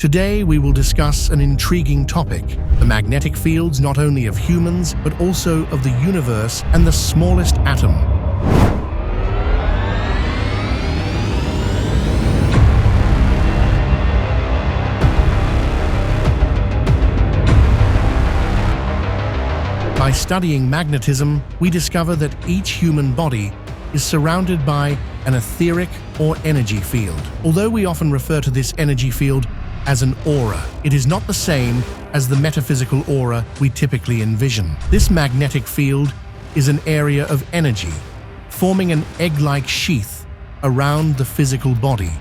Today we will discuss an intriguing topic, the magnetic fields not only of humans but also of the universe and the smallest atom. By studying magnetism, we discover that each human body is surrounded by an etheric or energy field. Although we often refer to this energy field as an aura, it is not the same as the metaphysical aura we typically envision. This magnetic field is an area of energy, forming an egg-like sheath around the physical body,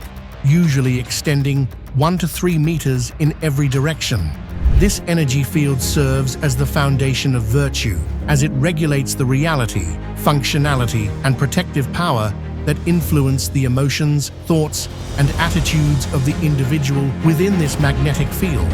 usually extending 1 to 3 meters in every direction. This energy field serves as the foundation of virtue, as it regulates the reality, functionality, and protective power that influence the emotions, thoughts, and attitudes of the individual within this magnetic field.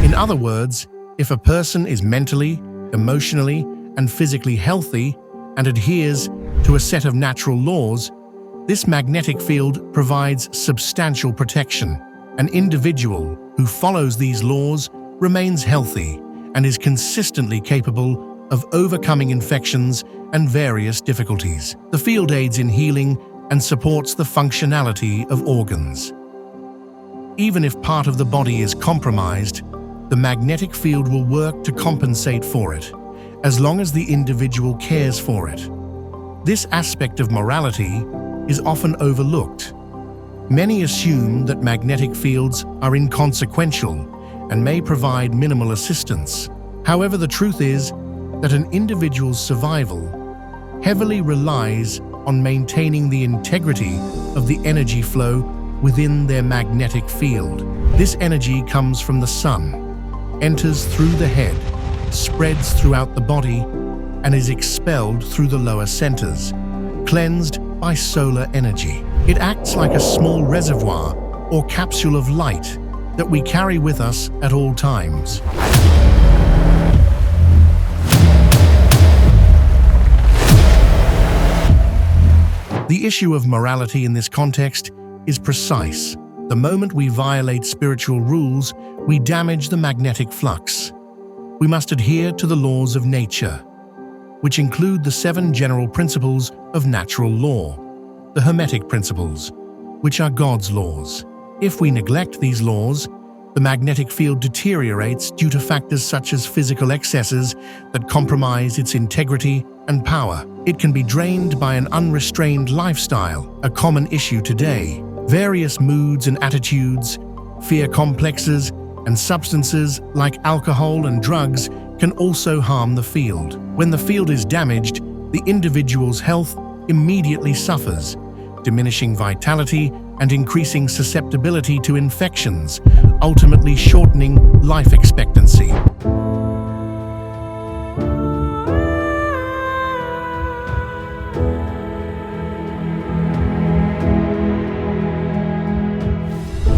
In other words, if a person is mentally, emotionally, and physically healthy and adheres to a set of natural laws, this magnetic field provides substantial protection. An individual who follows these laws remains healthy and is consistently capable of overcoming infections and various difficulties. The field aids in healing and supports the functionality of organs. Even if part of the body is compromised, the magnetic field will work to compensate for it, as long as the individual cares for it. This aspect of morality is often overlooked. Many assume that magnetic fields are inconsequential and may provide minimal assistance. However, the truth is that an individual's survival heavily relies on maintaining the integrity of the energy flow within their magnetic field. This energy comes from the sun, enters through the head, spreads throughout the body, and is expelled through the lower centers, cleansed by solar energy. It acts like a small reservoir or capsule of light that we carry with us at all times. The issue of morality in this context is precise. The moment we violate spiritual rules, we damage the magnetic flux. We must adhere to the laws of nature, which include the 7 general principles of natural law, the Hermetic principles, which are God's laws. If we neglect these laws, the magnetic field deteriorates due to factors such as physical excesses that compromise its integrity and power. It can be drained by an unrestrained lifestyle, a common issue today. Various moods and attitudes, fear complexes, and substances like alcohol and drugs can also harm the field. When the field is damaged, the individual's health immediately suffers, diminishing vitality and increasing susceptibility to infections, ultimately shortening life expectancy.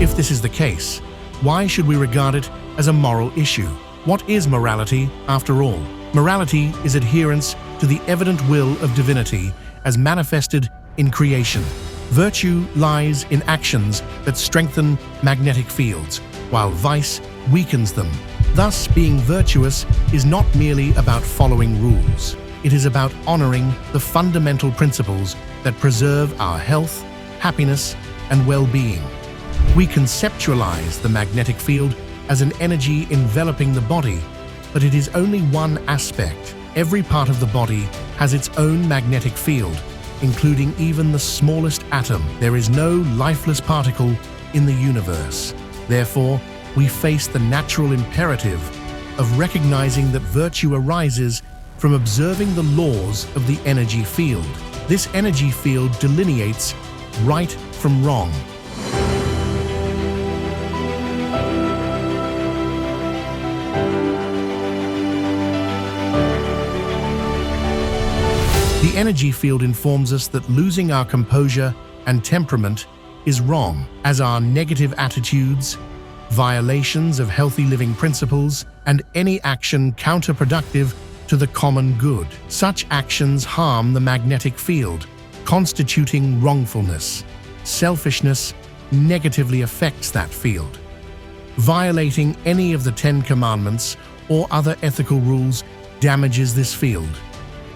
If this is the case, why should we regard it as a moral issue? What is morality, after all? Morality is adherence to the evident will of divinity as manifested in creation. Virtue lies in actions that strengthen magnetic fields, while vice weakens them. Thus, being virtuous is not merely about following rules. It is about honoring the fundamental principles that preserve our health, happiness, and well-being. We conceptualize the magnetic field as an energy enveloping the body, but it is only one aspect. Every part of the body has its own magnetic field, including even the smallest atom. There is no lifeless particle in the universe. Therefore, we face the natural imperative of recognizing that virtue arises from observing the laws of the energy field. This energy field delineates right from wrong. The energy field informs us that losing our composure and temperament is wrong, as are negative attitudes, violations of healthy living principles, and any action counterproductive to the common good. Such actions harm the magnetic field, constituting wrongfulness. Selfishness negatively affects that field. Violating any of the 10 Commandments or other ethical rules damages this field,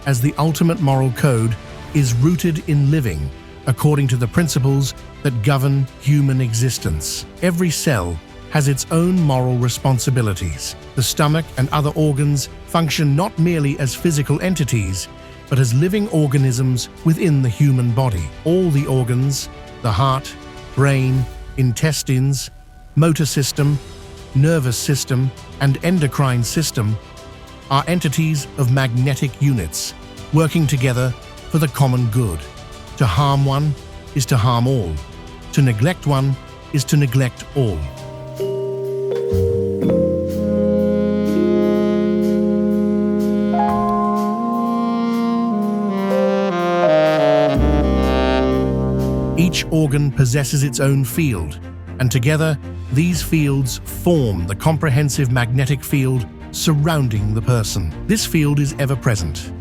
as the ultimate moral code is rooted in living according to the principles that govern human existence. Every cell has its own moral responsibilities. The stomach and other organs function not merely as physical entities, but as living organisms within the human body. All the organs, the heart, brain, intestines, motor system, nervous system, and endocrine system, are entities of magnetic units working together for the common good. To harm one is to harm all. To neglect one is to neglect all. Each organ possesses its own field, and together, these fields form the comprehensive magnetic field surrounding the person. This field is ever present,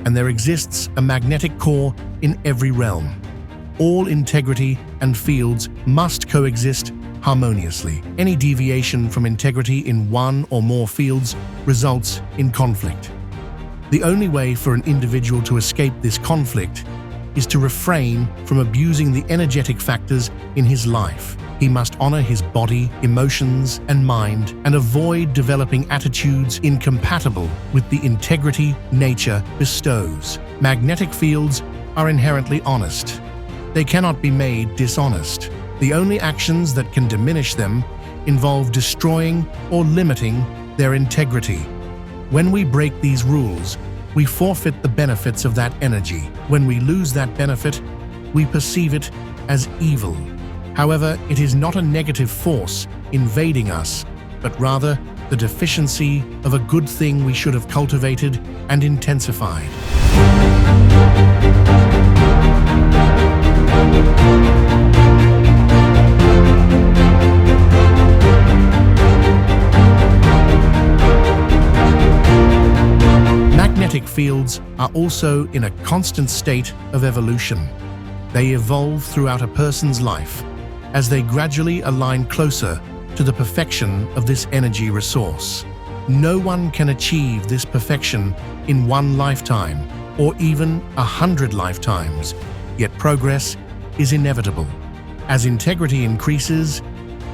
and there exists a magnetic core in every realm. All integrity and fields must coexist harmoniously. Any deviation from integrity in one or more fields results in conflict. The only way for an individual to escape this conflict is to refrain from abusing the energetic factors in his life. He must honor his body, emotions, and mind, and avoid developing attitudes incompatible with the integrity nature bestows. Magnetic fields are inherently honest. They cannot be made dishonest. The only actions that can diminish them involve destroying or limiting their integrity. When we break these rules, we forfeit the benefits of that energy. When we lose that benefit, we perceive it as evil. However, it is not a negative force invading us, but rather the deficiency of a good thing we should have cultivated and intensified. Magnetic fields are also in a constant state of evolution. They evolve throughout a person's life as they gradually align closer to the perfection of this energy resource. No one can achieve this perfection in one lifetime or even 100 lifetimes, yet progress is inevitable. As integrity increases,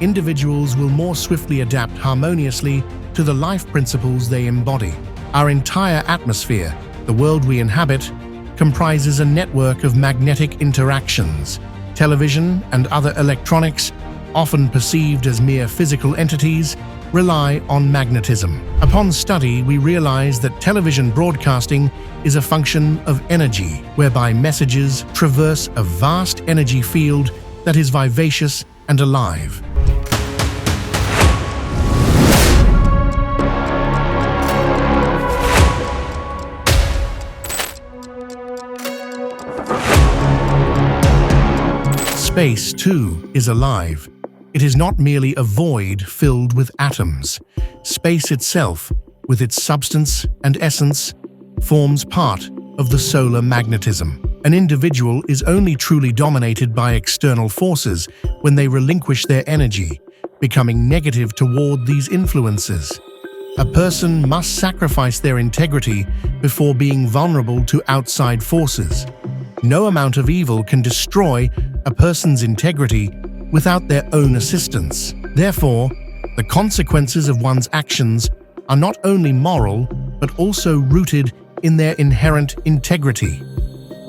individuals will more swiftly adapt harmoniously to the life principles they embody. Our entire atmosphere, the world we inhabit, comprises a network of magnetic interactions. Television and other electronics, often perceived as mere physical entities, rely on magnetism. Upon study, we realize that television broadcasting is a function of energy, whereby messages traverse a vast energy field that is vivacious and alive. Space, too, is alive. It is not merely a void filled with atoms. Space itself, with its substance and essence, forms part of the solar magnetism. An individual is only truly dominated by external forces when they relinquish their energy, becoming negative toward these influences. A person must sacrifice their integrity before being vulnerable to outside forces. No amount of evil can destroy a person's integrity without their own assistance. Therefore, the consequences of one's actions are not only moral, but also rooted in their inherent integrity.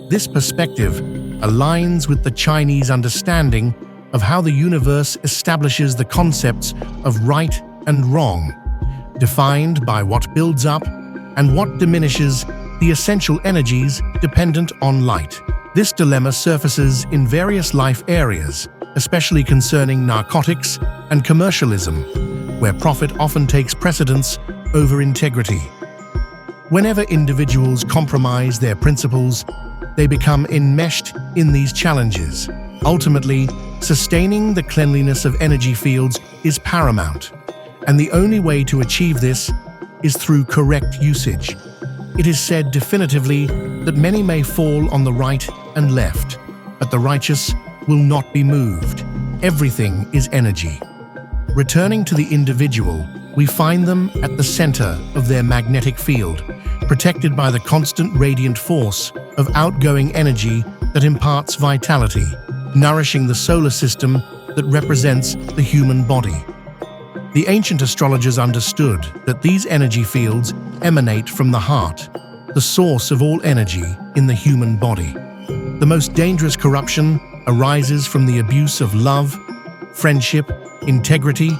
This perspective aligns with the Chinese understanding of how the universe establishes the concepts of right and wrong, defined by what builds up and what diminishes the essential energies dependent on light. This dilemma surfaces in various life areas, especially concerning narcotics and commercialism, where profit often takes precedence over integrity. Whenever individuals compromise their principles, they become enmeshed in these challenges. Ultimately, sustaining the cleanliness of energy fields is paramount, and the only way to achieve this is through correct usage. It is said definitively that many may fall on the right and left, but the righteous will not be moved. Everything is energy. Returning to the individual, we find them at the center of their magnetic field, protected by the constant radiant force of outgoing energy that imparts vitality, nourishing the solar system that represents the human body. The ancient astrologers understood that these energy fields emanate from the heart, the source of all energy in the human body. The most dangerous corruption arises from the abuse of love, friendship, integrity,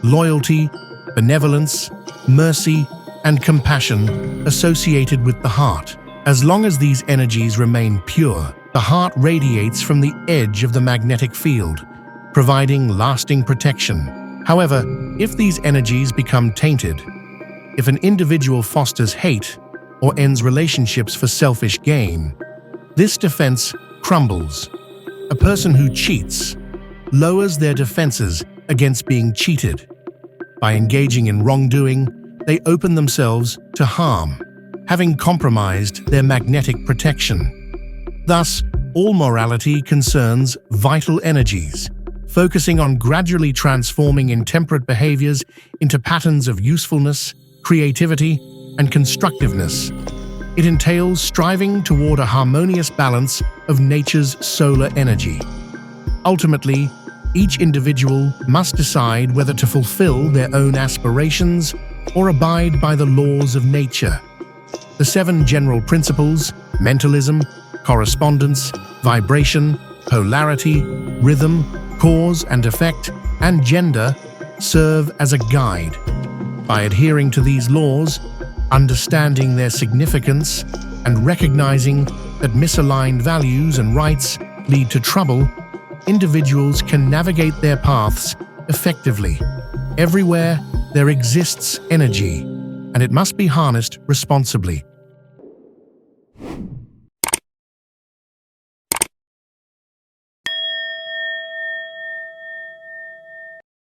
loyalty, benevolence, mercy, and compassion associated with the heart. As long as these energies remain pure, the heart radiates from the edge of the magnetic field, providing lasting protection. However, if these energies become tainted, if an individual fosters hate or ends relationships for selfish gain, this defense crumbles. A person who cheats lowers their defenses against being cheated. By engaging in wrongdoing, they open themselves to harm, having compromised their magnetic protection. Thus, all morality concerns vital energies, focusing on gradually transforming intemperate behaviors into patterns of usefulness, creativity, and constructiveness. It entails striving toward a harmonious balance of nature's solar energy. Ultimately, each individual must decide whether to fulfill their own aspirations or abide by the laws of nature. The 7 general principles, mentalism, correspondence, vibration, polarity, rhythm, cause and effect, and gender, serve as a guide. By adhering to these laws, understanding their significance, and recognizing that misaligned values and rights lead to trouble, individuals can navigate their paths effectively. Everywhere there exists energy, and it must be harnessed responsibly.